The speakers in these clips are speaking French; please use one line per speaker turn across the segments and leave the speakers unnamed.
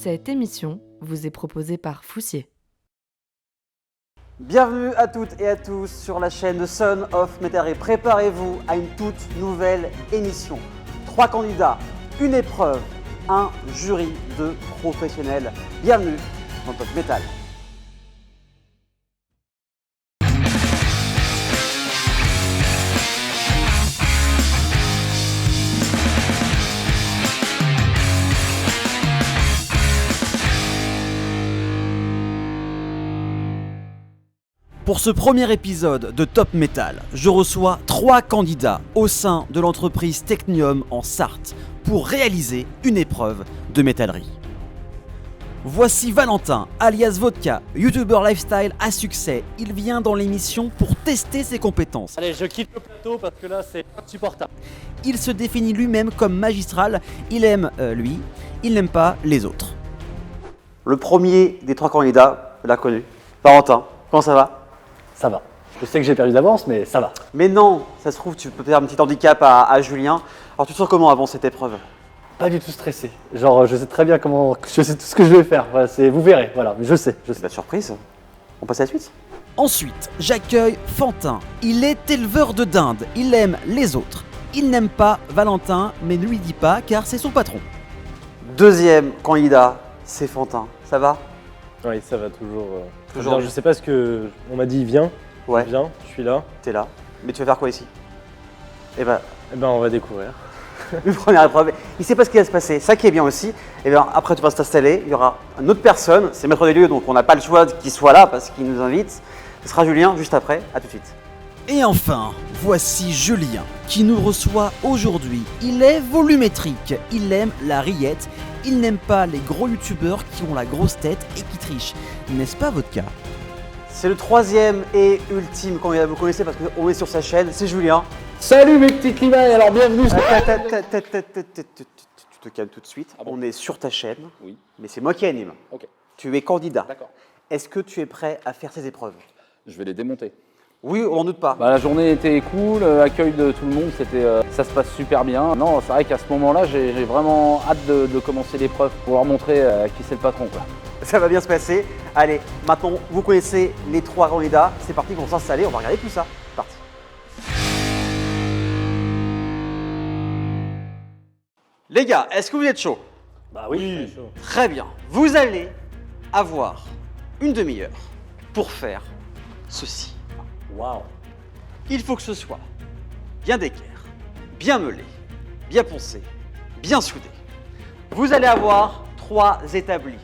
Cette émission vous est proposée par Foussier.
Bienvenue à toutes et à tous sur la chaîne de Son of Metal et préparez-vous à une toute nouvelle émission. 3 candidats, une épreuve, un jury de professionnels. Bienvenue dans Top Metal. Pour ce premier épisode de Top Metal, je reçois 3 candidats au sein de l'entreprise Technium en Sarthe pour réaliser une épreuve de métallerie. Voici Valentin, alias Vodka, youtubeur lifestyle à succès. Il vient dans l'émission pour tester ses compétences.
Allez, je quitte le plateau parce que là c'est insupportable.
Il se définit lui-même comme magistral. Il aime lui, il n'aime pas les autres. Le premier des 3 candidats, je l'ai connu. Valentin, comment ça va ?
Ça va. Je sais que j'ai perdu d'avance, mais ça va.
Mais non, ça se trouve, tu peux faire un petit handicap à Julien. Alors tu te sens comment avant cette épreuve ?
Pas du tout stressé. Genre, je sais très bien je sais tout ce que je vais faire. Voilà, vous verrez, voilà, je sais.
C'est la surprise. On passe à la suite. Ensuite, j'accueille Fantin. Il est éleveur de dindes. Il aime les autres. Il n'aime pas Valentin, mais ne lui dit pas car c'est son patron. Deuxième candidat, c'est Fantin. Ça va ?
Oui, ça va toujours.
Toujours.
Je sais pas ce que. On m'a dit, viens.
Ouais.
Viens, je suis là.
T'es là. Mais tu vas faire quoi ici ? Eh ben,
On va découvrir.
une première épreuve. Il sait pas ce qui va se passer. Ça qui est bien aussi. Et bien, après, tu vas t'installer. Il y aura une autre personne. C'est maître des lieux, donc on n'a pas le choix qu'il soit là parce qu'il nous invite. Ce sera Julien juste après. À tout de suite. Et enfin, voici Julien qui nous reçoit aujourd'hui. Il est volumétrique. Il aime la rillette. Il n'aime pas les gros youtubeurs qui ont la grosse tête et qui trichent. N'est-ce pas votre cas ? C'est le troisième et ultime candidat. Vous connaissez parce qu'on est sur sa chaîne. C'est Julien.
Salut mes petits climailles, alors bienvenue.
Tu te calmes tout de suite.
Ah bon ?
On est sur ta chaîne.
Oui.
Mais c'est moi qui anime.
Ok.
Tu es candidat.
D'accord.
Est-ce que tu es prêt à faire ces épreuves ?
Je vais les démonter.
Oui, on n'en doute pas.
La journée était cool, l'accueil de tout le monde, ça se passe super bien. Non, c'est vrai qu'à ce moment-là, j'ai vraiment hâte de commencer l'épreuve pour leur montrer qui c'est le patron, quoi.
Ça va bien se passer. Allez, maintenant, vous connaissez les 3 candidats. C'est parti, on va s'installer, on va regarder tout ça. C'est parti. Les gars, est-ce que vous êtes chauds ?
Bah oui.
Très bien. Vous allez avoir une demi-heure pour faire ceci.
Waouh.
Il faut que ce soit bien d'équerre, bien meulé, bien poncé, bien soudé. Vous allez avoir 3 établis,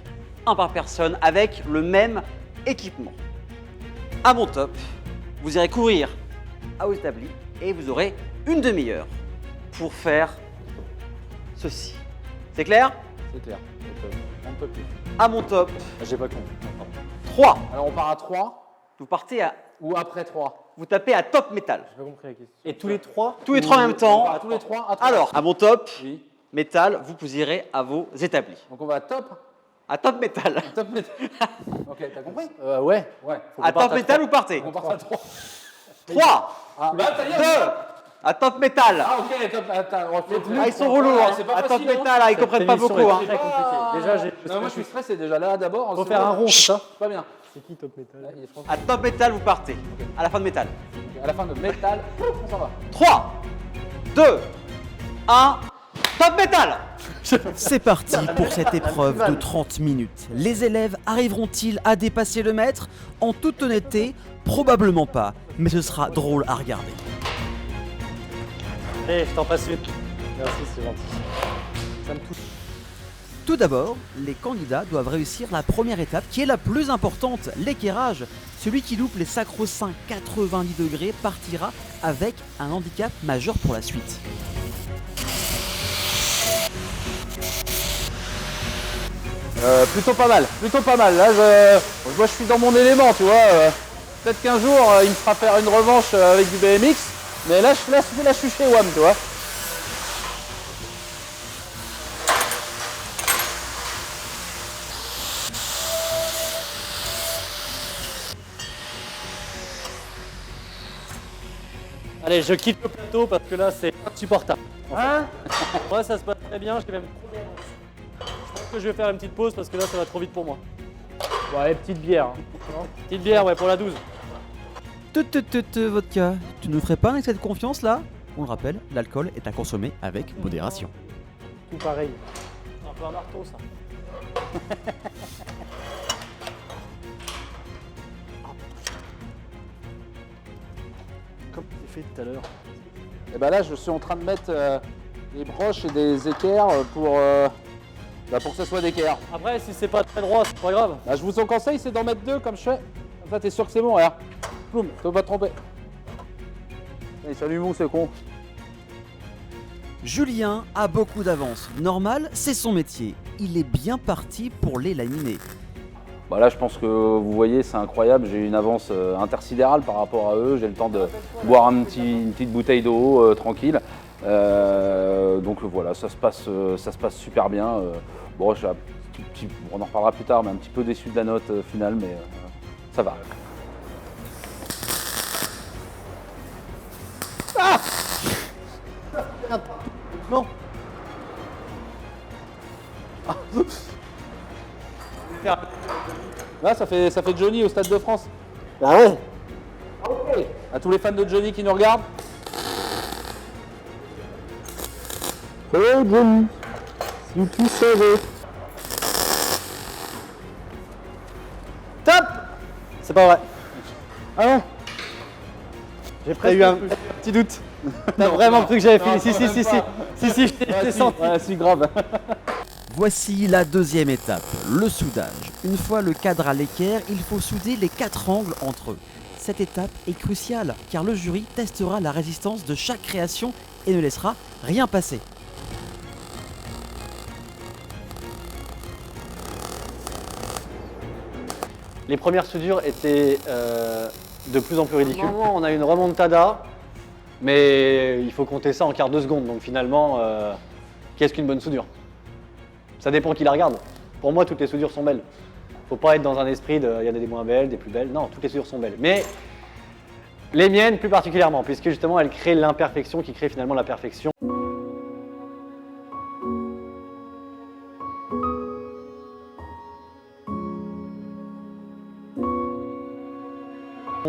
un par personne avec le même équipement. À mon top, vous irez courir à vos établis et vous aurez une demi-heure pour faire ceci. C'est clair ?
C'est clair. On ne peut plus.
À mon top,
J'ai pas compris.
3.
Alors on part à 3
Vous partez à...
ou après 3 ?
Vous tapez à top métal.
J'ai pas compris la question.
Et tous les 3
Tous les 3 en même temps.
Tous les 3 à 3.
Alors, à mon top
Oui.
métal, vous irez à vos établis.
Donc on va à top.
À top métal.
Top métal. Ok, t'as compris ?
Ouais.
Ouais. Faut
À
qu'on parte
top métal,
3.
vous partez.
On part à 3.
3,
Ah, bah, ça y est,
2, à top métal.
Ah ok, top. Attends, on refait plus.
Ah, ils sont relous, hein.
C'est pas
À top
facile, hein.
métal, ils comprennent pas
émission
beaucoup.
est
Hein.
très compliqué. Déjà,
Non, moi je suis stressé déjà. Là d'abord.
Faut faire un rond, c'est ça ?
Pas bien.
C'est qui Top Metal?
Là, je pense
À top métal, vous partez. À la fin de métal.
qu'à la fin de métal, on s'en va.
3, 2, 1, top métal. C'est parti pour cette épreuve de 30 minutes. Les élèves arriveront-ils à dépasser le maître ? En toute honnêteté, probablement pas, mais ce sera drôle à regarder.
Allez, je t'en passe une.
Merci, c'est gentil. Ça me touche.
Tout d'abord, les candidats doivent réussir la première étape qui est la plus importante, l'équerrage. Celui qui loupe les sacro-saints 90 degrés partira avec un handicap majeur pour la suite.
Plutôt pas mal. Là, moi, je suis dans mon élément, tu vois. Peut-être qu'un jour, il me fera faire une revanche avec du BMX, mais là, je suis chez WAM, tu vois.
Allez, je quitte le plateau parce que là c'est insupportable. Hein ? Moi ça se passe très bien, j'ai même trop bien. pense que je vais faire une petite pause parce que là, ça va trop vite pour moi.
Ouais, petite bière. Hein.
Petite bière, ouais, pour la 12.
Vodka, tu ne ferais pas un excès de confiance là? On le rappelle, l'alcool est à consommer avec modération.
Tout pareil.
C'est un peu un marteau, ça. Comme j'ai fait tout à l'heure.
Et bah là, je suis en train de mettre des broches et des équerres pour que ce soit d'équerre.
Après, si c'est pas très droit, c'est pas grave.
Bah, je vous en conseille, c'est d'en mettre 2 comme je fais. Comme ça, t'es sûr que c'est bon, regarde. Boum, tu peux pas te tromper. Allez, salut vous, c'est con.
Julien a beaucoup d'avance. Normal, c'est son métier. Il est bien parti pour les laminer.
Bah là, je pense que vous voyez, c'est incroyable. J'ai une avance intersidérale par rapport à eux. J'ai le temps de boire une petite bouteille d'eau tranquille. Donc voilà, ça se passe super bien. Bon, je suis on en reparlera plus tard, mais un petit peu déçu de la note finale, mais ça va.
Non.
Là, ça fait Johnny au Stade de France.
Ah ouais.
À tous les fans de Johnny qui nous regardent.
Oh Johnny, si tu savais.
Top. C'est pas vrai.
Ah non. J'ai
T'as eu un petit doute. T'as vraiment cru que j'avais fini. Si, je t'ai senti.
Ouais, si, grave.
Voici la deuxième étape, le soudage. Une fois le cadre à l'équerre, il faut souder les 4 angles entre eux. Cette étape est cruciale car le jury testera la résistance de chaque création et ne laissera rien passer.
Les premières soudures étaient de plus en plus ridicules. Normalement, on a une remontada, mais il faut compter ça en quart de seconde. Donc finalement, qu'est-ce qu'une bonne soudure? Ça dépend qui la regarde. Pour moi, toutes les soudures sont belles. Faut pas être dans un esprit de il y en a des moins belles, des plus belles. Non, toutes les soudures sont belles. Mais les miennes plus particulièrement, puisque justement, elles créent l'imperfection qui crée finalement la perfection.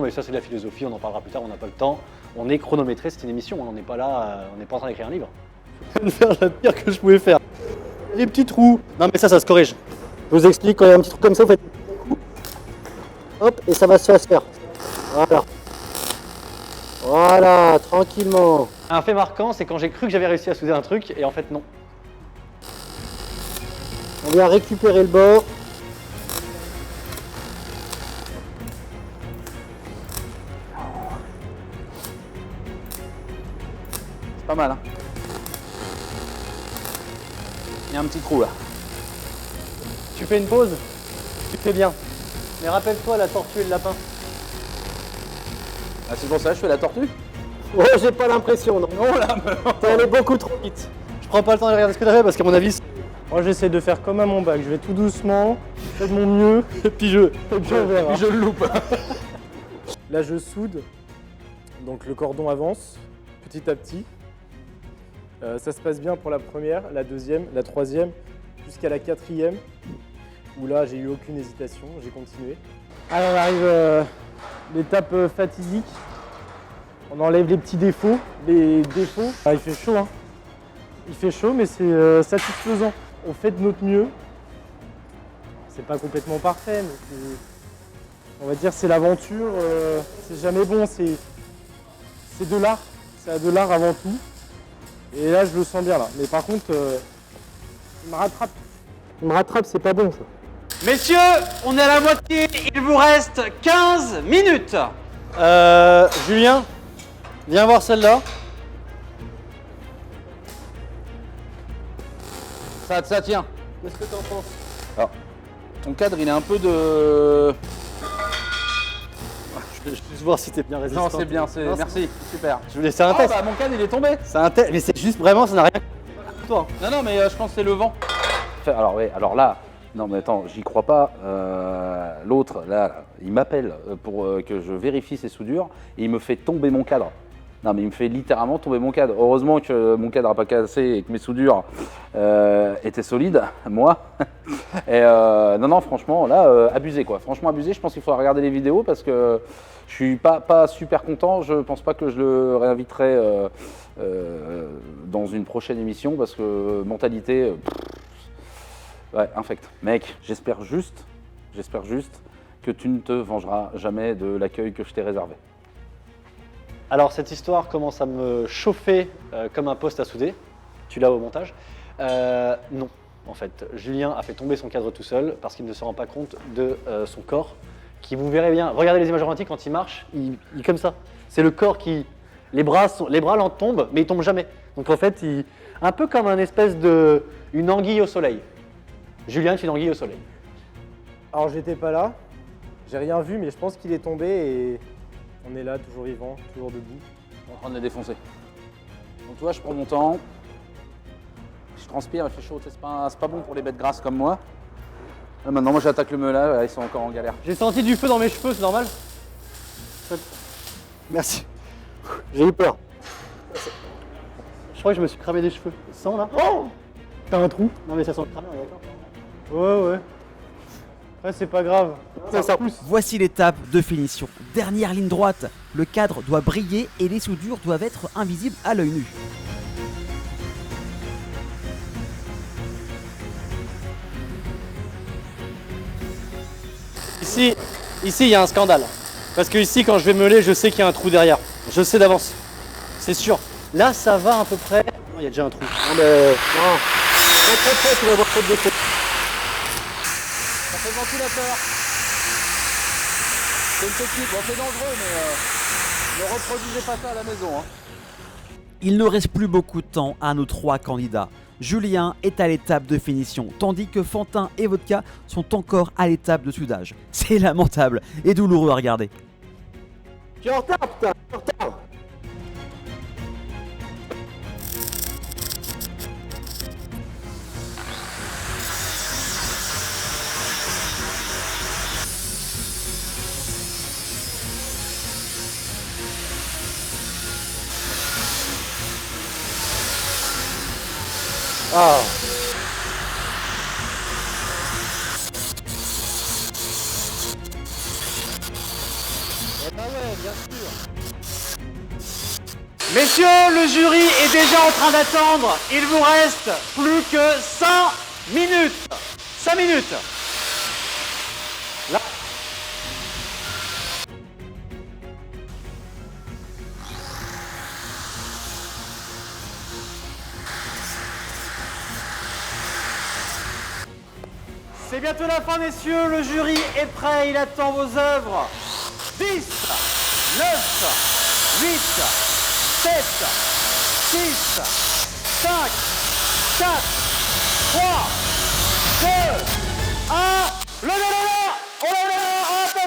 Mais ça, c'est de la philosophie, on en parlera plus tard, on n'a pas le temps. On est chronométré, c'est une émission, on n'est pas là, on n'est pas en train d'écrire un livre.
De faire la pire que je pouvais faire. Les petits trous.
Non, mais ça se corrige.
Je vous explique, quand il y a un petit truc comme ça, vous faites hop, et ça va se faire. Voilà. Voilà, tranquillement.
Un fait marquant, c'est quand j'ai cru que j'avais réussi à souder un truc, et en fait, non.
On vient récupérer le bord.
C'est pas mal, hein. Il y a un petit trou là.
Tu fais une pause, tu fais bien. Mais rappelle-toi la tortue et le lapin.
Ah, c'est pour ça que je fais la tortue.
Oh, j'ai pas l'impression, non.
Oh là,
T'es allé beaucoup trop vite.
Je prends pas le temps de regarder ce que t'as fait parce qu'à mon avis,
Moi, j'essaie de faire comme à mon bac. Je vais tout doucement, je fais de mon mieux, et puis je verra.
je le loupe.
Là, je soude. Donc, le cordon avance petit à petit. Ça se passe bien pour la première, la deuxième, la troisième, jusqu'à la quatrième, où là, j'ai eu aucune hésitation, j'ai continué. Alors, on arrive à l'étape fatidique. On enlève les petits défauts, il fait chaud, hein. Il fait chaud, mais c'est satisfaisant. On fait de notre mieux. C'est pas complètement parfait, mais on va dire c'est l'aventure. C'est jamais bon, c'est de l'art. C'est de l'art avant tout. Et là, je le sens bien là. Mais par contre, il me rattrape. Il me rattrape, c'est pas bon ça.
Messieurs, on est à la moitié, il vous reste 15 minutes.
Julien, viens voir celle-là.
Ça tient.
Qu'est-ce que t'en penses?
Alors, ton cadre, il est un peu de...
Je vais juste voir si t'es bien résistant.
Non, c'est bien,
Non,
merci, super.
Je voulais faire un
Ah
test.
bah mon cadre, il est tombé.
C'est un test, mais c'est juste vraiment, ça n'a rien à toi.
Non, non, mais je pense que c'est le vent. Alors, ouais, alors là, non, mais attends, j'y crois pas. L'autre, là, il m'appelle pour que je vérifie ses soudures et il me fait tomber mon cadre. Non, mais il me fait littéralement tomber mon cadre. Heureusement que mon cadre n'a pas cassé et que mes soudures étaient solides, moi. Et non, franchement, là, abusé quoi. Franchement, abusé. Je pense qu'il faudra regarder les vidéos parce que je suis pas super content. Je pense pas que je le réinviterai dans une prochaine émission parce que mentalité, ouais, infect. Mec, j'espère juste que tu ne te vengeras jamais de l'accueil que je t'ai réservé.
Alors cette histoire commence à me chauffer comme un poste à souder. Tu l'as au montage. Non, en fait. Julien a fait tomber son cadre tout seul parce qu'il ne se rend pas compte de son corps qui, vous verrez bien, regardez les images romantiques quand il marche, il est comme ça. C'est le corps qui... Les bras l'en tombent, mais ils tombent jamais. Donc en fait, un peu comme une espèce de... une anguille au soleil. Julien est une anguille au soleil.
Alors j'étais pas là, j'ai rien vu, mais je pense qu'il est tombé et on est là, toujours vivant, toujours debout.
On est défoncé. Donc tu vois, je prends mon temps. Je transpire, il fait chaud, c'est pas bon pour les bêtes grasses comme moi. Là, maintenant, moi j'attaque le meulage, ils sont encore en galère.
J'ai senti du feu dans mes cheveux, c'est normal? Merci. J'ai eu peur. Je crois que je me suis cramé des cheveux. Sans là. Oh! T'as un trou? Non mais ça sent le cramé, on est d'accord? Ouais. Après c'est pas grave. Ça pousse.
Voici l'étape de finition. Dernière ligne droite, le cadre doit briller et les soudures doivent être invisibles à l'œil nu.
Ici, il y a un scandale. Parce que ici, quand je vais meuler, je sais qu'il y a un trou derrière. Je sais d'avance. C'est sûr. Là, ça va à peu près. Non, il y a déjà un trou. Non, mais. Non. Très, tu vas voir trop de défauts.
Ça fait le ventilateur. C'est une technique, bon, c'est dangereux, mais ne reproduisez pas ça à la maison. Hein.
Il ne reste plus beaucoup de temps à nos 3 candidats. Julien est à l'étape de finition, tandis que Fantin et Vodka sont encore à l'étape de soudage. C'est lamentable et douloureux à regarder.
Tu es en retard, putain. Tu es en retard. Ah. Eh ben ouais, bien sûr. Messieurs, le jury est déjà en train d'attendre. Il vous reste plus que 5 minutes. 5 minutes. Là. C'est bientôt la fin, messieurs. Le jury est prêt. Il attend vos œuvres. 10, 9, 8, 7, 6, 5, 4, 3, 2, 1. Levez les mains. Oh là là. Hop.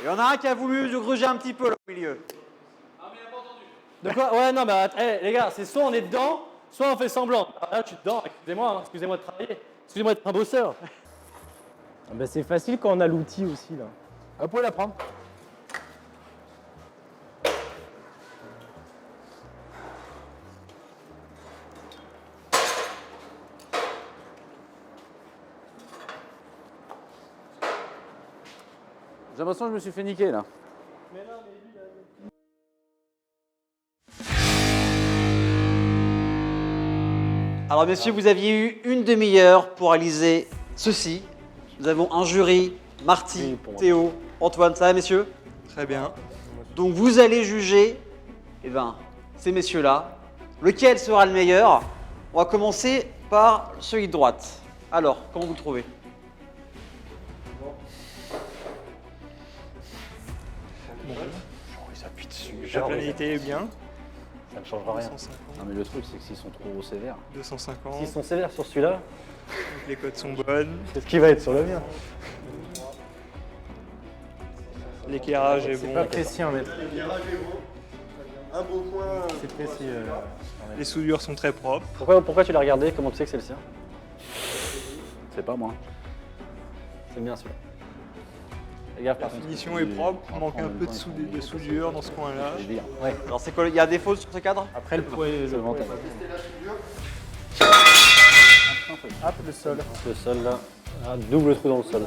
Il y en a un qui a voulu gruger un petit peu là au milieu. De quoi? Ouais, non, mais les gars, c'est soit on est dedans, soit on fait semblant. Alors là, je suis dedans, excusez-moi de travailler, excusez-moi d'être un bosseur.
Ah bah c'est facile quand on a l'outil aussi là.
Vous pouvez la prendre. J'ai l'impression que je me suis fait niquer là.
Alors messieurs, vous aviez eu une demi-heure pour réaliser ceci. Nous avons un jury, Marty,
Oui, pour moi.
Théo, Antoine, ça va messieurs?
Très bien.
Donc vous allez juger, ces messieurs-là. Lequel sera le meilleur? On va commencer par celui de droite. Alors, comment vous le trouvez?
Il s'appuie dessus.
La planité est bien.
Ça ne changera rien.
250.
Non mais le truc c'est que s'ils sont trop sévères.
250.
S'ils sont sévères sur celui-là,
Donc les codes sont bonnes.
qu'est-ce qui va être sur le mien?
L'éclairage est
C'est
bon.
pas précis un mètre.
Un beau coin.
C'est précis.
Les soudures sont très propres.
Pourquoi tu l'as regardé? Comment tu sais que c'est le sien?
C'est pas moi.
C'est bien celui-là. gaffe
La
par contre.
finition est propre, manque un peu de soudure dans ce coin-là.
Ouais,
Alors c'est quoi, il y a un défaut sur ce cadre?
Après, le poids est
c'est mental.
Hop, le sol.
Le sol là, un double trou dans le sol.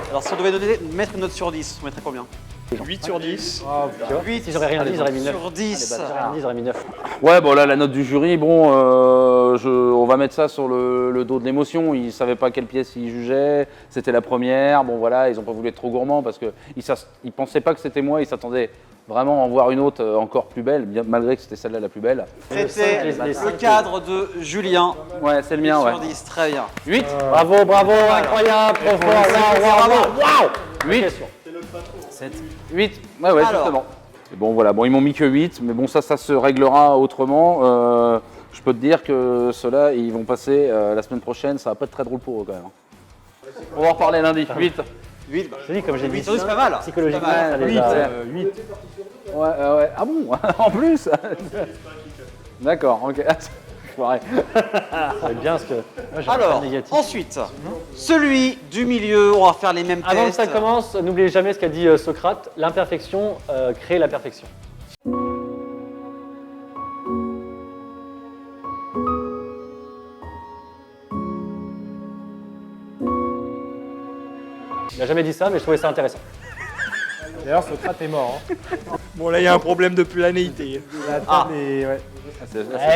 Alors si on devait mettre une note sur 10, on mettrait combien?
8 sur 10.
Tu vois,
8
si j'aurais rien dit, j'aurais mis 9.
sur 10.
Si j'aurais rien dit, j'aurais mis 9.
Ouais, bon là, la note du jury, bon, on va mettre ça sur le dos de l'émotion. Ils ne savaient pas quelle pièce ils jugeaient, c'était la première. Bon voilà, ils n'ont pas voulu être trop gourmands parce qu'ils ne pensaient pas que c'était moi, ils s'attendaient vraiment à en voir une autre encore plus belle, bien, malgré que c'était celle-là la plus belle.
C'était
les
le
cinq,
cadre de Julien.
Ouais, c'est le mien,
8
ouais.
sur 10, très bien.
8
Bravo, bravo, incroyable, trop fort, waouh,
8 8 Ouais,
Alors.
justement. Et bon, voilà, bon, ils m'ont mis que 8, mais bon, ça se réglera autrement. Je peux te dire que ceux-là, ils vont passer la semaine prochaine, ça va pas être très drôle pour eux quand même. On va en reparler lundi. 8
8, bah,
Je dis, comme j'ai dit,
8 sur 10, c'est pas mal.
psychologiquement,
C'est pas
ça
mal.
les a...
8.
Ouais, ouais. Ah bon En plus D'accord, ok. Pareil.
C'est bien ce que... Moi, j'ai un
Alors,
point négatif.
ensuite, celui du milieu, on va faire les mêmes tests.
Avant que ça commence, n'oubliez jamais ce qu'a dit Socrate, l'imperfection crée la perfection. Il n'a jamais dit ça, mais je trouvais ça intéressant.
D'ailleurs, Socrate est mort. Hein.
Bon, là, il y a un problème de planéité.
La table est... Ouais.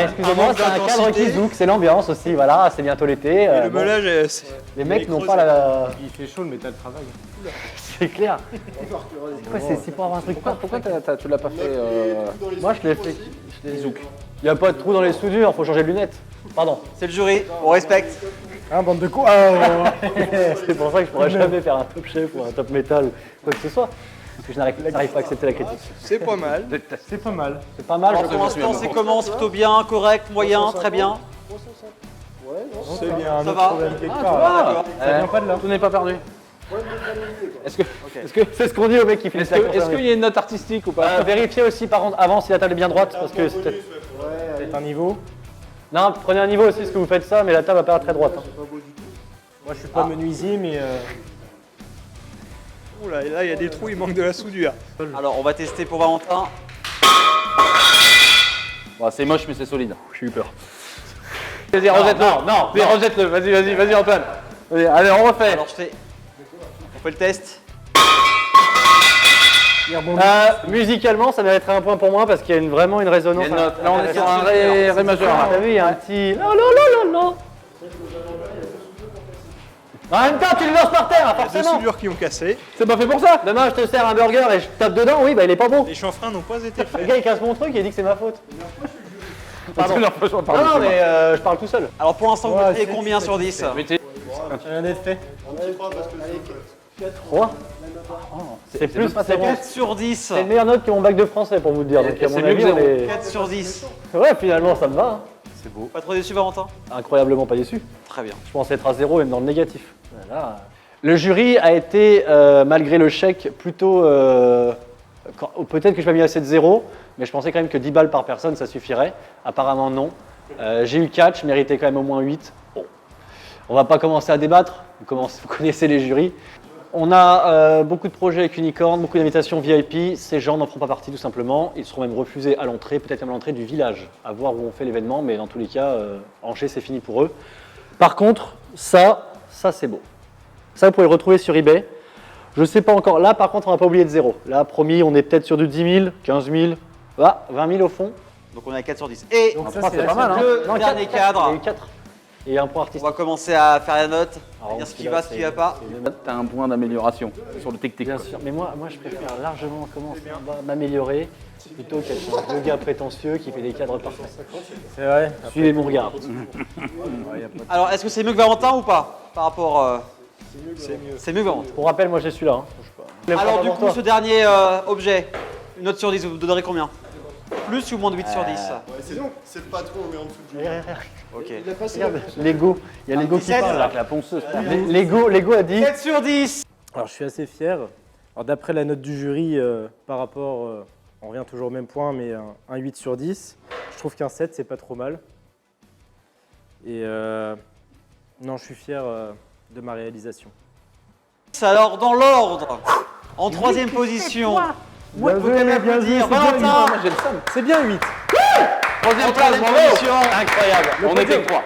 Excusez-moi, c'est un cadre
d'intensité.
qui zouk, c'est l'ambiance aussi, voilà, c'est bientôt l'été.
Et le
bon,
meulage,
les mecs
est
n'ont
creusé.
pas la...
Il fait chaud, le métal travaille.
C'est clair. C'est pour avoir un truc
Pourquoi tu l'as pas fait
Moi, je l'ai fait. Zouk. Il n'y a pas de trou dans les soudures, faut changer de lunettes. Pardon.
C'est le jury, on respecte.
Hein, bande de cons. Ah,
C'est pour ça que je pourrais jamais faire un top chef ou un top métal ou quoi que ce soit. Parce que je n'arrive pas à accepter la critique.
C'est pas mal.
c'est pas mal.
C'est pas mal,
Alors,
je
pour l'instant, c'est comment? C'est plutôt bien, correct, moyen, très bien.
C'est bien, un
Ça
autre
va.
problème quelque
Ah,
part.
d'accord.
Ça vient pas de là.
Tout n'est pas perdu. Est-ce que
C'est ce qu'on dit au mec qui finit
est-ce qu'il y a une note artistique ou pas
Vérifiez aussi par contre avant si la table est bien droite parce que c'est peut-être...
C'est un niveau.
Non, prenez un niveau aussi parce que vous faites ça, mais la table va pas être très droite. Hein.
Moi, je suis pas menuisier, mais...
Oula, et là, il y a des trous, il manque de la soudure.
Alors, on va tester pour Valentin.
Bon, c'est moche mais c'est solide.
J'ai eu peur.
Vas-y, rejette-le. Vas-y, rejette-le. Vas-y Antoine. Vas-y, allez, on refait.
Alors, on fait le test.
Musicalement, ça mériterait un point pour moi parce qu'il y a vraiment une résonance.
Il y a une note. Là, on est sur un ré majeur.
Ah,
là.
t'as vu, il y a un petit... Non, non, non, non, non. En même temps, tu le lances par terre,
Il y a deux
forcément.
soudures qui ont cassé.
C'est pas fait pour ça.
Demain, je te sers un burger et je tape dedans, oui, bah il est pas bon.
Les chanfreins n'ont pas été
Le
faits.
gars, il casse mon truc et il dit que c'est ma faute. Pardon.
Non, franchement, pardon,
Non,
c'est
mais je parle tout seul.
Alors, pour l'instant, vous
Ouais,
mettez
c'est-
combien sur 10?
Mettez-
Ça vient d'être fait.
3. C'est plus,
pas
c'est
4 sur 10.
C'est une meilleure note que mon bac de français pour vous le dire. Donc, à
c'est
mon
mieux
avis,
que
on
zéro.
est...
4 sur 10.
Ouais, finalement, ça me va. Hein.
Pas trop déçu, Valentin?
Incroyablement pas déçu.
Très bien.
Je pensais être à 0 même dans le négatif. Voilà. Le jury a été, malgré le chèque, plutôt... peut-être que je m'ai mis assez de 0, mais je pensais quand même que 10 balles par personne, ça suffirait. Apparemment, non. J'ai eu 4, je méritais quand même au moins 8. Bon. On va pas commencer à débattre. Vous connaissez les jurys. On a beaucoup de projets avec Unicorn, beaucoup d'invitations VIP. Ces gens n'en feront pas partie tout simplement. Ils seront même refusés à l'entrée, peut-être même à l'entrée du village, à voir où on fait l'événement. Mais dans tous les cas, Angers, c'est fini pour eux. Par contre, ça c'est beau. Ça, vous pouvez le retrouver sur eBay. Je ne sais pas encore. Là, par contre, on n'a pas oublié de 0. Là, promis, on est peut-être sur du 10 000, 15 000, 20 000 au fond.
Donc, on est à 4 sur 10. Et
Donc ça,
c'est pas mal, hein.
le
Non,
dernier
4,
cadre.
Il y a eu 4. Et un point
On
artistique.
va commencer à faire la note,
Alors,
dire ce qui
celui-là,
va, ce qui va pas.
T'as un point d'amélioration sur le technique.
Bien sûr, mais moi je préfère largement commencer à m'améliorer plutôt qu'être un vieux gars prétentieux qui fait des cadres parfaits.
C'est vrai.
Suivez mon regard.
Alors, est-ce que c'est mieux que Valentin ou pas? Par rapport. C'est mieux que Valentin.
Pour rappel, moi j'ai celui-là. Hein. Je sais pas.
Alors, du
Pour
coup,
toi.
ce dernier objet, une note sur 10, vous donnerez combien? Plus ou moins de 8 sur 10?
C'est le patron, on est en dessous du jeu.
Ok.
Regarde, Lego, il y a Lego qui
17.
parle là.
Avec la ponceuse.
Lego a dit
7 sur 10.
Alors, je suis assez fier. Alors, d'après la note du jury, par rapport, on revient toujours au même point, mais un 8 sur 10, je trouve qu'un 7, c'est pas trop mal. Et Non, je suis fier de ma réalisation.
Alors, dans l'ordre, en troisième position,
Bien
vous
joué,
pouvez
bien joué,
m'applaudir,
c'est bien
Valentin.
Moi j'ai le seum.
C'est bien 8.
En troisième position,
Incroyable.
On était que 3.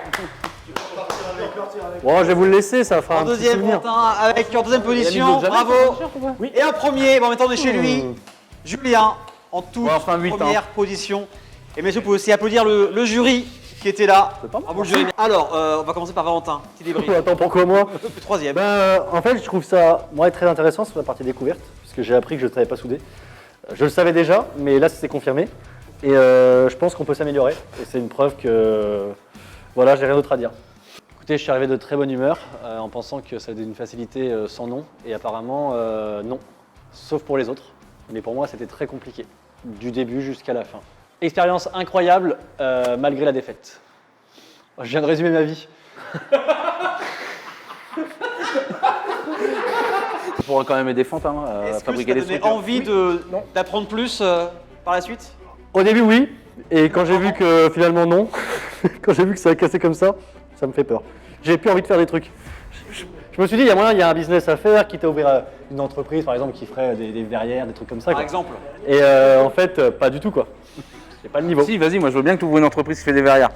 Bon, je vais vous le laisser, ça fera
en
un petit
deuxième,
souvenir.
Quentin, avec en deuxième position,
d'autres jamais,
bravo. Et en premier, bon, maintenant on est chez lui, Julien, en toute
Ouais, enfin, 8,
première position. Et messieurs, vous pouvez aussi applaudir le jury qui était là. Bravo le jury. Alors, on va commencer par Valentin, petit débrief.
Attends, pourquoi moi?
Le troisième.
En fait, je trouve ça très intéressant sur la partie découverte, puisque j'ai appris que je ne savais pas souder. Je le savais déjà, mais là, c'est confirmé. Et je pense qu'on peut s'améliorer. Et c'est une preuve que voilà, j'ai rien d'autre à dire. Écoutez, je suis arrivé de très bonne humeur en pensant que ça avait une facilité sans nom. Et apparemment, non. Sauf pour les autres. Mais pour moi, c'était très compliqué. Du début jusqu'à la fin. Expérience incroyable malgré la défaite. Je viens de résumer ma vie.
Tu pourras quand même aider Fantin à
Est-ce que
fabriquer
ça
des
t'a donné
structures.
envie d'apprendre plus par la suite?
Au début, oui. Et quand j'ai vu que finalement, non, quand j'ai vu que ça a cassé comme ça me fait peur. J'ai plus envie de faire des trucs. Je me suis dit, il y a moyen, il y a un business à faire, quitte à ouvrir une entreprise, par exemple, qui ferait des verrières, des trucs comme ça.
Par
quoi.
exemple.
Et en fait, pas du tout, quoi. J'ai pas le niveau.
Si, vas-y, moi je veux bien que tu ouvres une entreprise qui fait des verrières.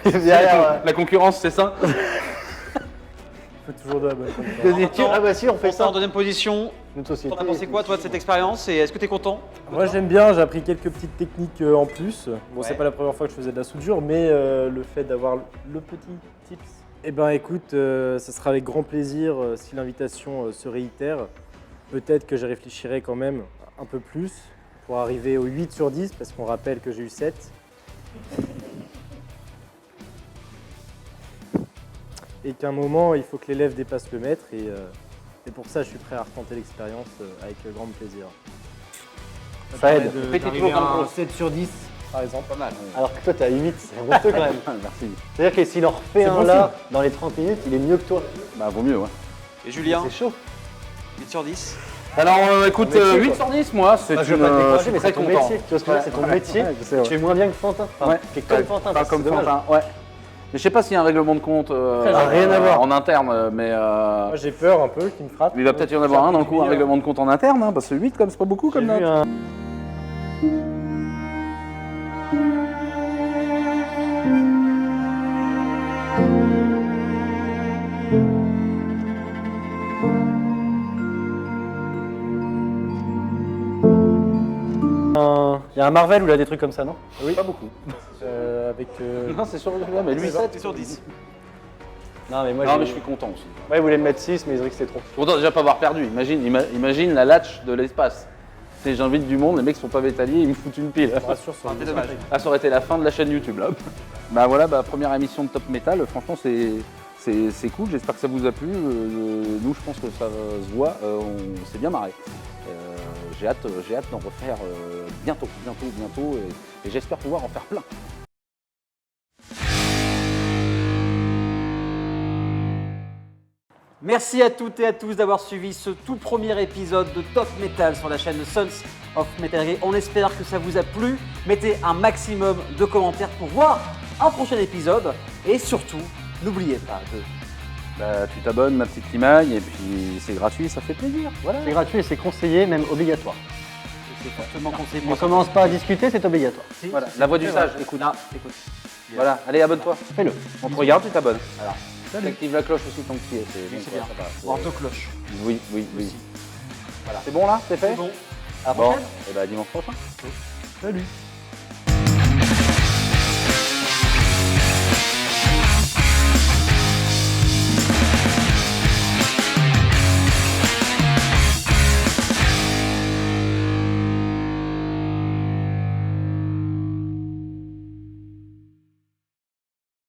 La concurrence, c'est ça.
Il faut toujours de la bonne concurrence.
Ah bah si, on fait
Quentin, en
ça.
deuxième position.
Une société.
T'en as pensé quoi, toi, de cette expérience? Et est-ce que t'es content?
Moi j'aime bien, j'ai appris quelques petites techniques en plus. Bon,
Ouais.
c'est pas la première fois que je faisais de la soudure, mais le fait d'avoir le petit tips. Eh ben écoute, ça sera avec grand plaisir si l'invitation se réitère. Peut-être que je réfléchirai quand même un peu plus pour arriver au 8 sur 10, parce qu'on rappelle que j'ai eu 7. Et qu'à un moment, il faut que l'élève dépasse le maître, et pour ça, je suis prêt à retenter l'expérience avec grand plaisir.
Ça aide.
D'arriver à un 7 sur 10, par exemple.
Pas mal.
Alors que toi, t'as 8, c'est honteux quand même.
Merci.
C'est-à-dire que s'il en refait
C'est
un
bon
là, dans les 30 minutes, il est mieux que toi.
Bah, vaut mieux, ouais.
Et Julien,
C'est chaud.
8 sur 10.
Alors, écoute,
Ton métier,
8
quoi.
sur 10, moi, c'est
Bah, je
une.
veux pas te
Je
décourager,
suis
mais
très
c'est ton
content.
métier. Tu vois ce que c'est ton métier.
Ouais, je sais, ouais.
Tu es moins bien que Fantin. Enfin,
Ouais,
tu es comme Fantin.
pas
parce que
comme
c'est dommage.
Fantin, ouais. Mais je sais pas s'il y a un règlement de compte
rien à voir.
en interne, mais
Moi j'ai peur un peu qu'il me frappe.
il va peut-être y en avoir un dans le coup, un règlement de compte en interne, hein, parce que 8 comme c'est pas beaucoup comme
J'ai vu
note.
un... Il y a un Marvel où il a des trucs comme ça, non?
Oui,
Pas beaucoup.
avec
Non, c'est sur mais lui,
7 sur 10.
Non, mais moi,
non, mais je suis content aussi.
Ouais, il voulait me mettre 6, mais il dirait que c'était trop.
Je suis content de déjà pas avoir perdu. Imagine la latch de l'espace. Tu sais, j'invite du monde, les mecs sont pas vétaliers, ils me foutent une pile.
rassure sur
C'est dommage.
Ah, ça aurait été la fin de la chaîne YouTube là. Bah voilà, première émission de Top Metal, franchement c'est cool, j'espère que ça vous a plu. Nous je pense que ça se voit, on s'est bien marré. J'ai hâte d'en refaire bientôt et j'espère pouvoir en faire plein.
Merci à toutes et à tous d'avoir suivi ce tout premier épisode de Top Metal sur la chaîne Sons of Metallery. On espère que ça vous a plu. Mettez un maximum de commentaires pour voir un prochain épisode. Et surtout, n'oubliez pas de...
Bah, tu t'abonnes, ma petite limaille, et puis c'est gratuit, ça fait plaisir. Voilà.
C'est gratuit et c'est conseillé, même obligatoire.
C'est fortement conseillé.
On commence pas à discuter, c'est obligatoire.
Voilà, la voix du
C'est
sage,
vrai.
écoute.
Ah, écoute.
Voilà, allez, abonne-toi.
Fais-le.
On te regarde, tu t'abonnes. Voilà. Active la cloche aussi tant que tu y es.
C'est bien.
Ça va, c'est-
Orthocloche.
Oui. Voilà. C'est bon là, c'est fait
C'est bon.
Bon, et bah dimanche prochain.
Salut.